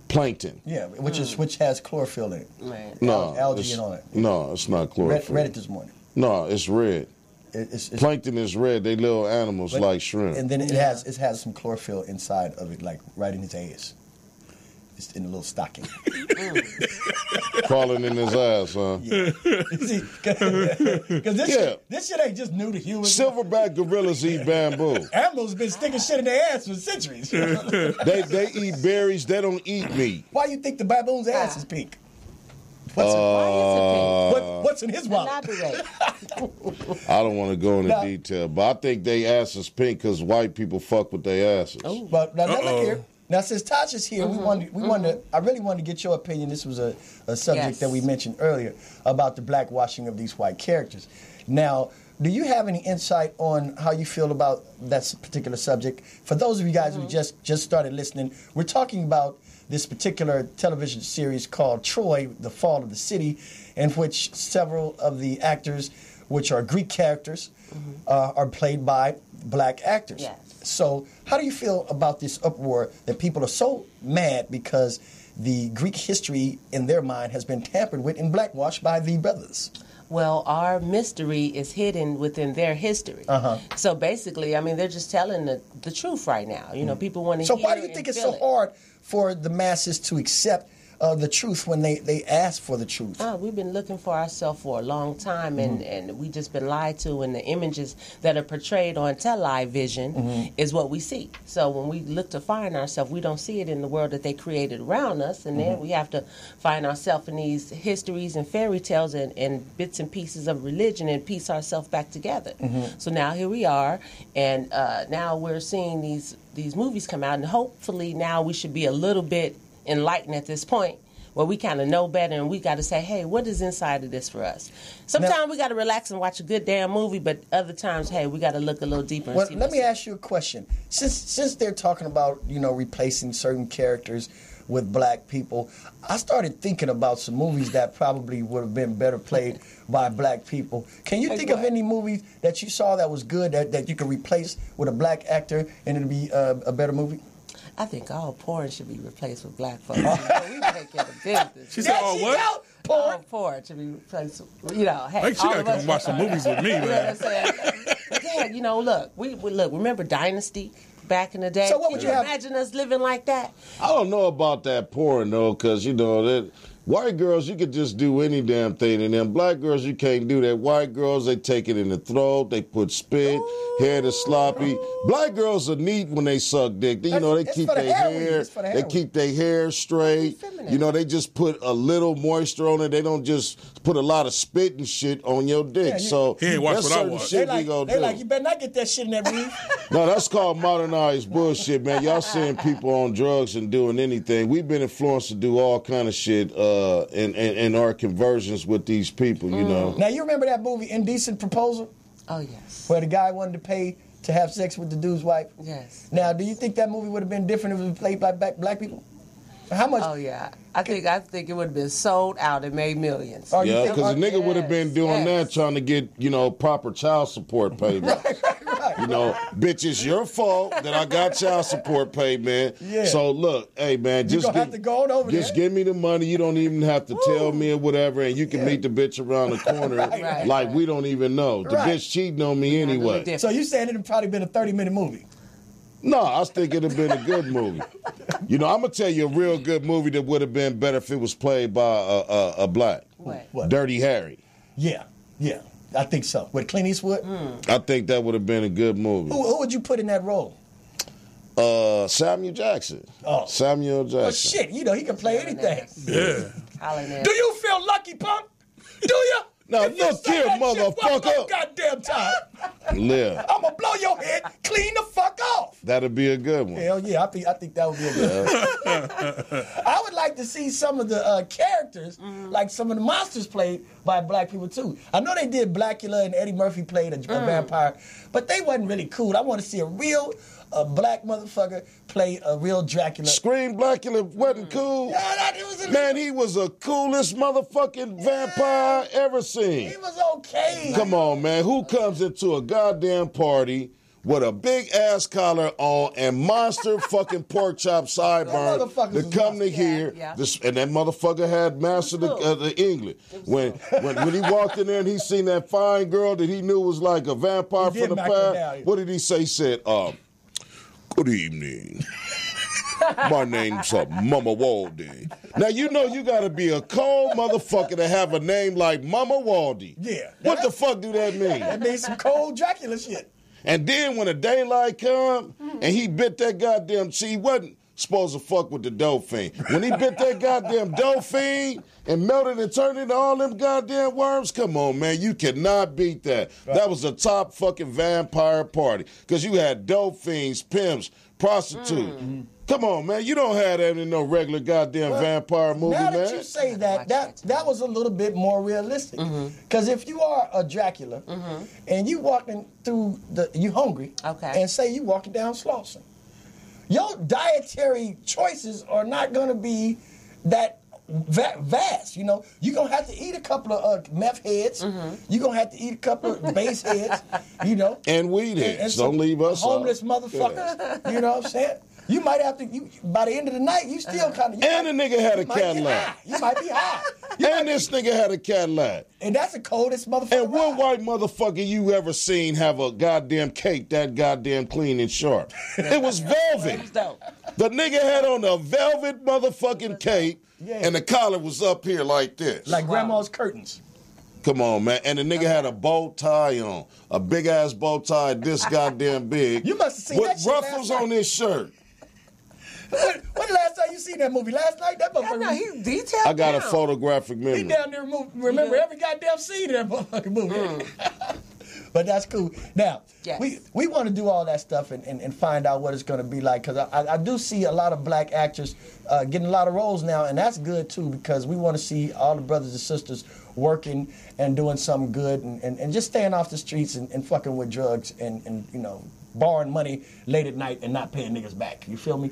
plankton. Yeah, which has chlorophyll in it. Right. No, Algae and all that. No, it's not chlorophyll. Read it this morning. No, it's red. It's Plankton is red. They little animals like shrimp. And then it has some chlorophyll inside of it, like right in his ass. It's in a little stocking. Crawling in his ass, huh? Yeah. See, because this shit ain't just new to humans. Silverback gorillas eat bamboo. Animals been sticking shit in their ass for centuries. They eat berries. They don't eat meat. Why you think the baboon's ass is pink? Why is it pink? What's in his wallet? Elaborate. I don't want to go into detail, but I think they ass is pink because white people fuck with their asses. But now look here. Now, since Tasha's here, we wanted. I really wanted to get your opinion. This was a subject that we mentioned earlier about the blackwashing of these white characters. Now, do you have any insight on how you feel about that particular subject? For those of you guys who just started listening, we're talking about this particular television series called Troy, The Fall of the City, in which several of the actors, which are Greek characters, are played by black actors. Yes. So how do you feel about this uproar that people are so mad because the Greek history in their mind has been tampered with and blackwashed by the brothers? Well, our mystery is hidden within their history. So basically, I mean, they're just telling the truth right now. You know, people want to hear. So why do you think it's so hard for the masses to accept the truth when they ask for the truth? We've been looking for ourselves for a long time, and we just been lied to, and the images that are portrayed on television is what we see. So when we look to find ourselves, we don't see it in the world that they created around us, and then we have to find ourselves in these histories and fairy tales and bits and pieces of religion and piece ourselves back together. So now here we are, and now we're seeing these movies come out, and hopefully now we should be a little bit enlightened at this point where we kind of know better, and we got to say, hey, what is inside of this for us? Sometimes we got to relax and watch a good damn movie, but other times, hey, we got to look a little deeper. Well, let me ask you a question. Since they're talking about, replacing certain characters with black people, I started thinking about some movies that probably would have been better played by black people. Can you think of any movies that you saw that was good that you could replace with a black actor and it'd be a better movie? I think all porn should be replaced with black folks. We take care of business. She said, "Oh, what? All porn should be replaced with, hey, she gotta come watch some movies with me, man." You know what I'm saying? But yeah, look, we remember Dynasty back in the day? So what would you have? Imagine us living like that. I don't know about that porn, though, because, that white girls, you could just do any damn thing, and then black girls, you can't do that. White girls, they take it in the throat, they put spit, hair is sloppy. Black girls are neat when they suck dick. They keep their hair, they keep their hair straight. They just put a little moisture on it. They don't just put a lot of spit and shit on your dick. Yeah, so he ain't watch that's what I certain watch. shit we gonna do. You better not get that shit in that brief. No, that's called modernized bullshit, man. Y'all seeing people on drugs and doing anything. We've been influenced to do all kind of shit in our conversions with these people, Now, you remember that movie, Indecent Proposal? Oh, yes. Where the guy wanted to pay to have sex with the dude's wife? Yes. Now, do you think that movie would have been different if it was played by black people? How much? Oh, yeah. I think it would have been sold out and made millions. Yeah, because the nigga would have been doing that trying to get, proper child support payment. Bitch, it's your fault that I got child support paid, man. Yeah. So, look, hey, man, just give me the money. You don't even have to tell me or whatever, and you can meet the bitch around the corner like we don't even know. The bitch cheating on me anyway. So you saying it would probably been a 30-minute movie? No, I think it'd have been a good movie. I'm going to tell you a real good movie that would have been better if it was played by a black. What? Dirty Harry. Yeah. I think so. With Clint Eastwood? I think that would have been a good movie. Who would you put in that role? Samuel Jackson. Oh. Samuel Jackson. Well, shit, he can play anything. Yeah. Do you feel lucky, punk? Do you? Now, look here, motherfucker. Goddamn time. Yeah. I'm gonna blow your head clean the fuck off. That'd be a good one. Hell yeah, I think that would be a good one. I would like to see some of the characters, like some of the monsters played by black people too. I know they did Blackula and Eddie Murphy played a vampire, but they wasn't really cool. I want to see a real black motherfucker play a real Dracula. Scream Blackula wasn't cool. Yeah, it was Man, he was the coolest motherfucking vampire I ever seen. He was okay. Come on, man. Who comes into a goddamn party with a big ass collar on and monster fucking pork chop sideburn to come to here? This, and that motherfucker had mastered the English. When he walked in there and he seen that fine girl that he knew was like a vampire from the past, what did he say? He said, good evening. My name's Mama Waldy. Now, you know you got to be a cold motherfucker to have a name like Mama Waldy. Yeah. What the fuck do that mean? That means some cold Dracula shit. And then when the daylight come and he bit that goddamn, see, he wasn't supposed to fuck with the dope fiend. When he bit that goddamn dope fiend and melted and turned into all them goddamn worms, come on, man, you cannot beat that. Right. That was a top fucking vampire party because you had dope fiends, pimps, prostitutes. Come on, man, you don't have that in no regular goddamn vampire movie, man. Now that you say that was a little bit more realistic. Because if you are a Dracula and you walking through you hungry, and say you walking down Slauson, your dietary choices are not going to be that vast. You know, you're going to have to eat a couple of meth heads. You're going to have to eat a couple of base heads, you know. And weed heads. And don't leave us homeless motherfuckers. You know what I'm saying? You might have to, by the end of the night, you still kind of... And the nigga had a Cadillac. You might be high. And this nigga had a Cadillac. And that's the coldest motherfucker. And what white motherfucker you ever seen have a goddamn cake that goddamn clean and sharp? It was velvet. The nigga had on a velvet motherfucking cape, and the collar was up here like this. Like grandma's curtains. Come on, man. And the nigga had a bow tie on. A big-ass bow tie this goddamn big. You must have seen that shit ruffles on his shirt. When the last time you seen that movie? Last night? That motherfucker. Yeah, no, he's detailed. I got a photographic memory. He down there remember every goddamn scene in that motherfucking movie. But that's cool. Now, we want to do all that stuff and find out what it's going to be like, because I do see a lot of black actors getting a lot of roles now, and that's good too, because we want to see all the brothers and sisters working and doing something good and just staying off the streets and fucking with drugs and you know, borrowing money late at night and not paying niggas back. You feel me?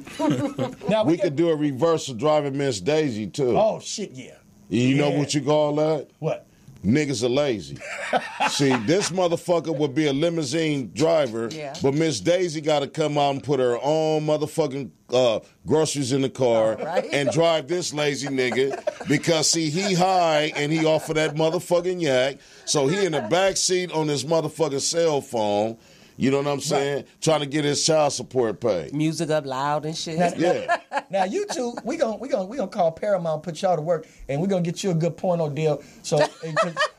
Now we could do a reverse of Driving Miss Daisy too. Oh shit, yeah. You know what you call that? What? Niggas are lazy. See, this motherfucker would be a limousine driver, but Miss Daisy got to come out and put her own motherfucking groceries in the car and drive this lazy nigga because, see, he high and he off of that motherfucking yak, so he in the back seat on his motherfucking cell phone. You know what I'm saying? Right. Trying to get his child support paid. Music up loud and shit. Now you two, we gonna call Paramount, put y'all to work, and we're gonna get you a good porno deal. So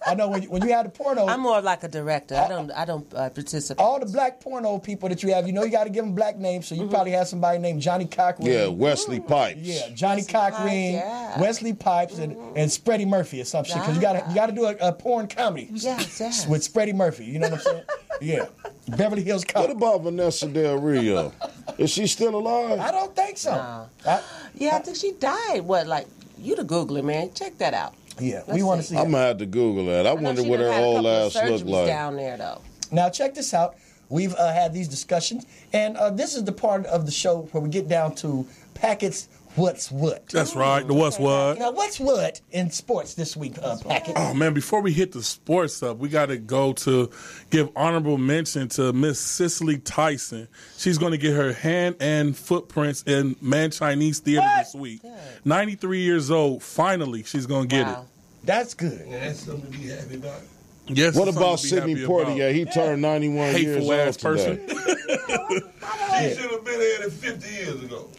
I know when you have the porno, I'm more like a director. I don't participate. All the black porno people that you have, you know, you got to give them black names. So you probably have somebody named Johnny Cochran. Yeah, Wesley Pipes. Yeah, Johnny Cochran, Wesley Pipes, and Freddie Murphy or some shit. Because you got to do a porn comedy. Yes. With Freddie Murphy. You know what I'm saying? Yeah. Beverly Hills Cop. What about Vanessa Del Rio? Is she still alive? I don't think so. No. I think she died. What, like, you the Googler, man. Check that out. Yeah, we want to see I'm going to have to Google that. I wonder what her old ass look like. Down there, though. Now, check this out. We've had these discussions, and this is the part of the show where we get down to Packett's What's What. That's right, the What's What. Now, what's what in sports this week, Packett? Oh, man, before we hit the sports stuff, we got to go to give honorable mention to Miss Cicely Tyson. She's going to get her hand and footprints in Man Chinese Theater this week. Good. 93 years old, finally, she's going to get it. That's good. Yeah, that's something to be happy about. Yes, what about Sidney Poitier? He turned 91 years old today. She should have been here 50 years ago.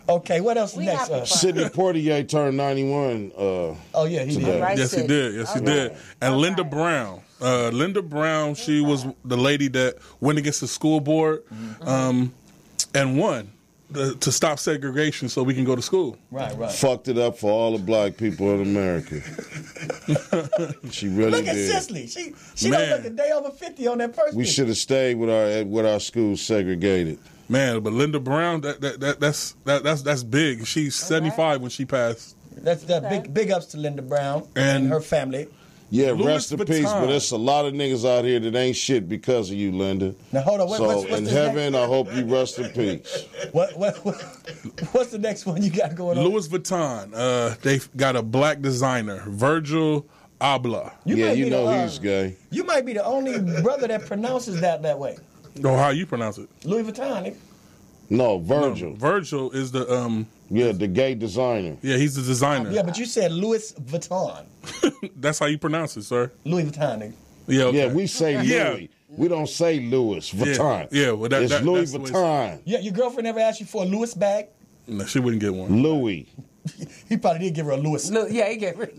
Okay, what else next? Sidney Poitier turned 91. Oh yeah, he did. Yes, he did. Yes, he did. And Linda Brown. Linda Brown, she was the lady that went against the school board and won to stop segregation so we can go to school. Right. Fucked it up for all the black people in America. She really Look at did. Cicely. She don't look a day over 50 on that first We picture. should have stayed with our schools segregated. Man, but Linda Brown, that's big. She's 75 when she passed. That's big ups to Linda Brown and her family. Yeah, Louis rest in peace. Vuitton. But there's a lot of niggas out here that ain't shit because of you, Linda. Now hold on. So what's in the heaven, I hope you rest in peace. What's the next one you got going on? Louis Vuitton. They've got a black designer, Virgil Abloh. You know he's gay. You might be the only brother that pronounces that way. Oh, how you pronounce it? Louis Vuitton. No, Virgil. No, Virgil is the the gay designer. Yeah, he's the designer. Yeah, but you said Louis Vuitton. That's how you pronounce it, sir. Louis Vuitton. Nigga. Yeah, okay. Yeah, we say Louis. We don't say Louis Vuitton. Yeah, well, it's Louis that's the way Vuitton. Yeah, your girlfriend ever asked you for a Louis bag? No, she wouldn't get one. Louis. He probably did give her a Louis. Yeah, he gave her. Girl,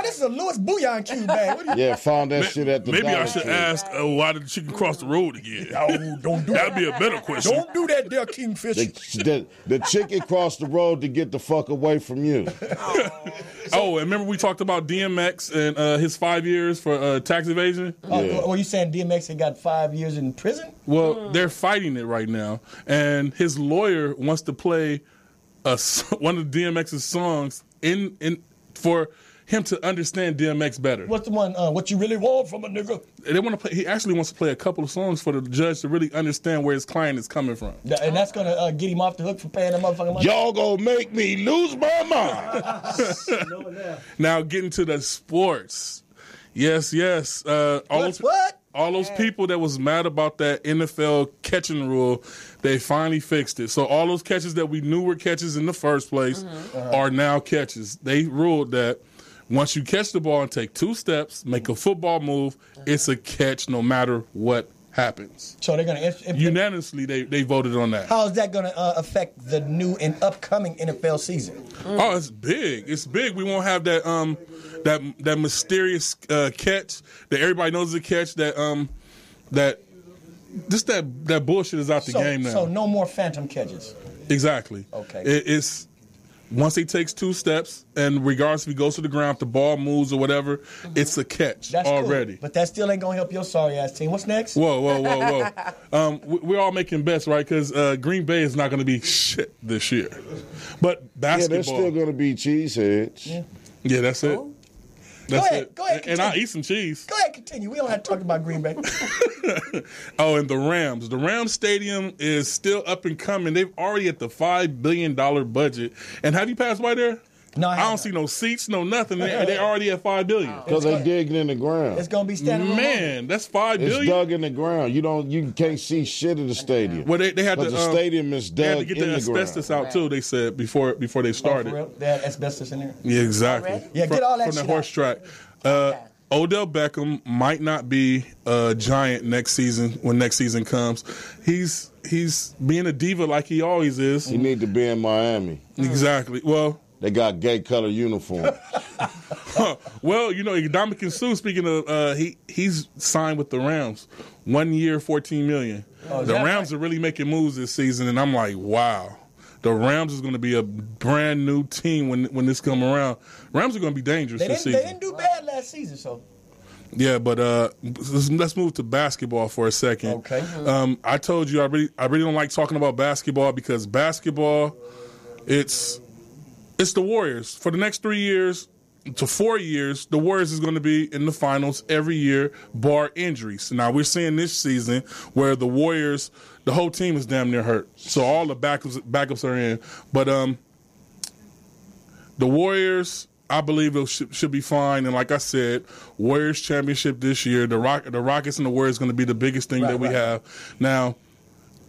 this is a Louis Bouillon cube bag. Yeah, found that shit at the Maybe I Dollar should Tree. ask why did the chicken cross the road again? No, don't do That'd be a better question. Don't do that there, Kingfish. The chicken crossed the road to get the fuck away from you. Oh, and remember we talked about DMX and his 5 years for tax evasion? Yeah. Were you saying DMX had got 5 years in prison? Well, they're fighting it right now, and his lawyer wants to play one of DMX's songs in for him to understand DMX better. What's the one? What you really want from a nigga? They want to play. He actually wants to play a couple of songs for the judge to really understand where his client is coming from. And that's gonna get him off the hook for paying that motherfucking money. Y'all gonna make me lose my mind. Now getting to the sports. Yes. All those people that was mad about that NFL catching rule, they finally fixed it. So all those catches that we knew were catches in the first place are now catches. They ruled that once you catch the ball and take 2 steps, make a football move, it's a catch no matter what happens. So they're gonna unanimously they voted on that. How is that gonna affect the new and upcoming NFL season? Oh, it's big. It's big. We won't have that that mysterious catch that everybody knows is a catch. That bullshit is out the game now. So no more phantom catches. Exactly. Okay. It's once he takes 2 steps, and regardless if he goes to the ground, if the ball moves or whatever, it's a catch That's already. Cool. But that still ain't gonna help your sorry ass team. What's next? Whoa. We're all making bets, right? Because Green Bay is not going to be shit this year. But basketball. Yeah, they're still gonna be cheeseheads. Yeah, that's it. That's Go ahead, it. continue. And I'll eat some cheese. Go ahead, continue. We don't have to talk about Green Bay. Oh, and the Rams. The Rams stadium is still up and coming. They've already at the $5 billion budget. And have you passed by there? No, I don't see no seats, no nothing. They're already at $5 billion. Because they digging in the ground. It's gonna be standing room Man, that's $5 It's billion. dug in the ground. You can't see shit in the stadium. Well, they had to. But the stadium is They had dug to get in the the ground. asbestos out too. They said before they only. started. For real? They had asbestos in there. Yeah, exactly. Already? Yeah, get all that from the shit horse track. Odell Beckham might not be a Giant next season when next season comes. He's being a diva like he always is. He need to be in Miami. Exactly. Well, They got gay color uniforms. well, Ndamukong Suh, speaking of, he's signed with the Rams. 1 year, $14 million. The Rams are really making moves this season, and I'm like, wow. The Rams is going to be a brand new team when this come around. Rams are going to be dangerous this season. They didn't do bad last season, so. Yeah, but let's move to basketball for a second. Okay. I told you I really don't like talking about basketball because basketball, it's the Warriors. For the next 3 years to 4 years, the Warriors is going to be in the finals every year, bar injuries. Now, we're seeing this season where the Warriors, the whole team is damn near hurt. So all the backups are in. But the Warriors, I believe it should be fine. And like I said, Warriors championship this year. The Rockets and the Warriors going to be the biggest thing that we have. Now,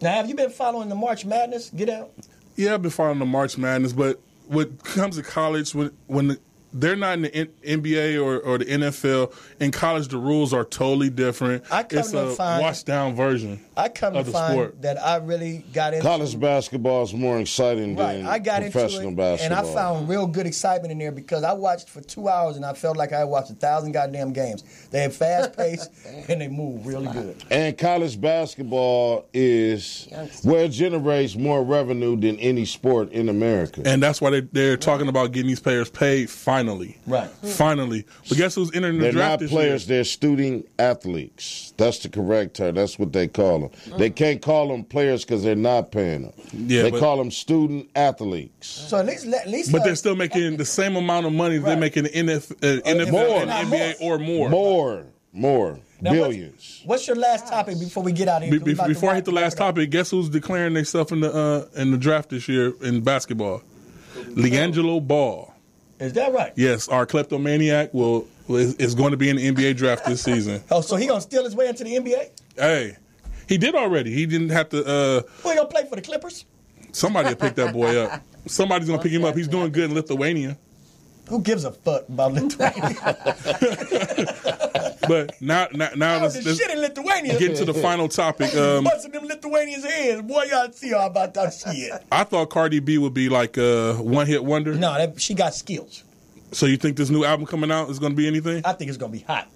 have you been following the March Madness? Get out. Yeah, I've been following the March Madness, but what comes to college, when they're not in the NBA or the NFL. In college, the rules are totally different. It's a washed down version. I come to find sport. that I really got into college basketball is more exciting than professional basketball. And I found real good excitement in there because I watched for 2 hours and I felt like I watched 1,000 goddamn games. They have fast pace and they move really good. And college basketball is where it generates more revenue than any sport in America. And that's why they're talking about getting these players paid finally. Right. Finally. But guess who's entering the draft this year? They're not players, they're student athletes. That's the correct term. That's what they call them. They can't call them players because they're not paying them. Yeah, they call them student athletes. So at least but they're still making the same amount of money they're making in the NFL and the NBA or more. More. Now, billions. What's your last topic before we get out of here? Before I hit the last topic, guess who's declaring themselves in the draft this year in basketball? LiAngelo Ball. Is that right? Yes, our kleptomaniac is going to be in the NBA draft this season. Oh, so he gonna steal his way into the NBA? Hey, he did already. He didn't have to. Who he gonna play for the Clippers? Somebody will pick that boy up. Somebody's gonna pick him up. He's doing good in Lithuania. Who gives a fuck about Lithuania? But now let's shit in Lithuania. Get to the final topic. Busting them Lithuanians' heads. Boy, y'all see how about that shit. I thought Cardi B would be like a one-hit wonder. No, she got skills. So you think this new album coming out is going to be anything? I think it's going to be hot.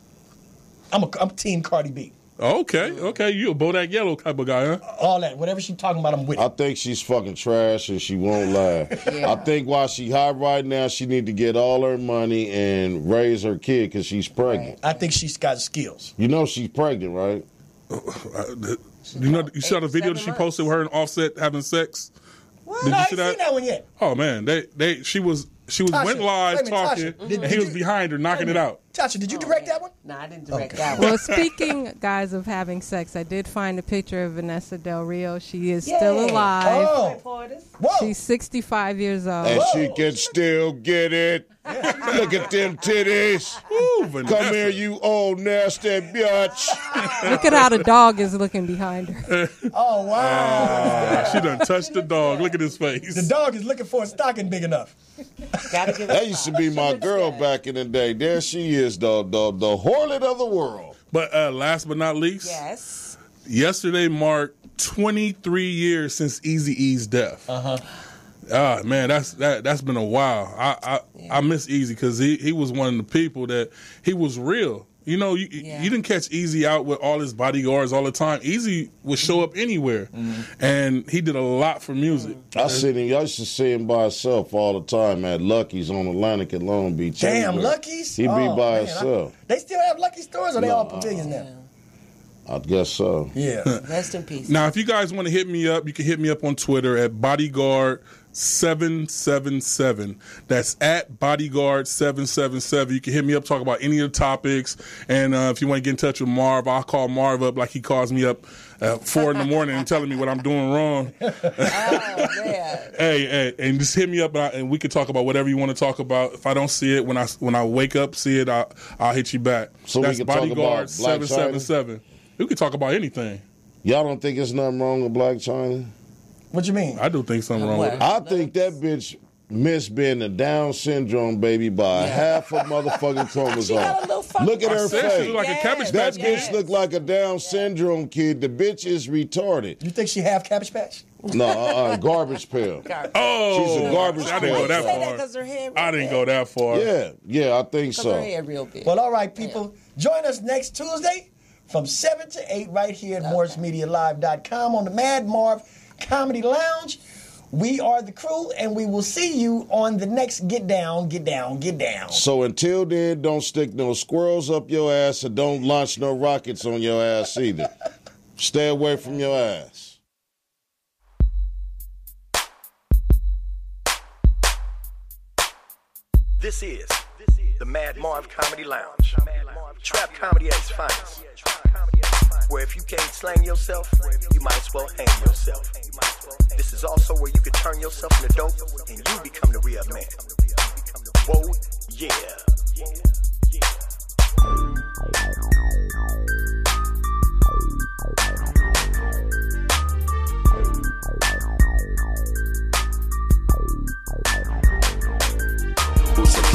I'm team Cardi B. Okay. You a Bodak Yellow type of guy, huh? All that. Whatever she talking about, I'm with it. I think she's fucking trash and she won't lie. Yeah. I think while she hot right now, she need to get all her money and raise her kid because she's pregnant. I think she's got skills. You know she's pregnant, right? You saw the video that she posted with her and Offset having sex? What? Did No, you I see ain't that? seen that one yet. Oh man, she went live talking, and he was behind her knocking it out. Tasha, did you direct that one? No, I didn't direct that one. Well, speaking, guys, of having sex, I did find a picture of Vanessa Del Rio. She is still alive. Oh. Whoa. She's 65 years old. And she can still get it. Look at them titties. Ooh, Come here, you old nasty bitch. Look at how the dog is looking behind her. Oh, wow. She done touched the dog. Look at his face. The dog is looking for a stocking big enough. That used to be my girl back in the day. There she is, the harlot of the world. But last but not least, Yes. yesterday marked 23 years since Eazy-E's death. Man, that's been a while. I miss Eazy because he was one of the people that he was real. You know, you didn't catch Eazy out with all his bodyguards all the time. Eazy would show up anywhere, and he did a lot for music. I used to see him by himself all the time at Lucky's on Atlantic and Long Beach. Damn, everywhere. Lucky's? He'd be by himself. They still have Lucky stores or they all pavilions now? I guess so. Yeah. Rest in peace. Now, if you guys want to hit me up, you can hit me up on Twitter at bodyguard777. That's at bodyguard777. You can hit me up, talk about any of the topics. And if you want to get in touch with Marv, I'll call Marv up like he calls me up at 4 in the morning and telling me what I'm doing wrong. Oh, man. Hey, and just hit me up and we can talk about whatever you want to talk about. If I don't see it, when I wake up, see it, I'll hit you back. So that's we can talk about Black bodyguard777. We can talk about anything. Y'all don't think there's nothing wrong with Black China? What you mean? I do think something wrong with it. I think that bitch missed being a Down syndrome baby by half a motherfucking chromosome. Look at her She face. look like a Cabbage That Patch bitch look like a Down syndrome kid. The bitch is retarded. You think she half Cabbage Patch? No, garbage pail. Oh, She's a garbage I didn't go that Say that far. because her hair real I didn't big. go that far. Yeah, I think Because her so. hair real big. Well, all right, people. Join us next Tuesday from 7 to 8 right here at MorrisMediaLive.com on the Mad Marv Comedy Lounge. We are the crew, and we will see you on the next Get Down, Get Down, Get Down. So until then, don't stick no squirrels up your ass and don't launch no rockets on your ass either. Stay away from your ass. This is the Mad Marv Comedy Lounge. Trap comedy at its finest. Where if you can't slang yourself, you might as well hang yourself. This is also where you can turn yourself into dope and you become the real man. Whoa, yeah. What's up?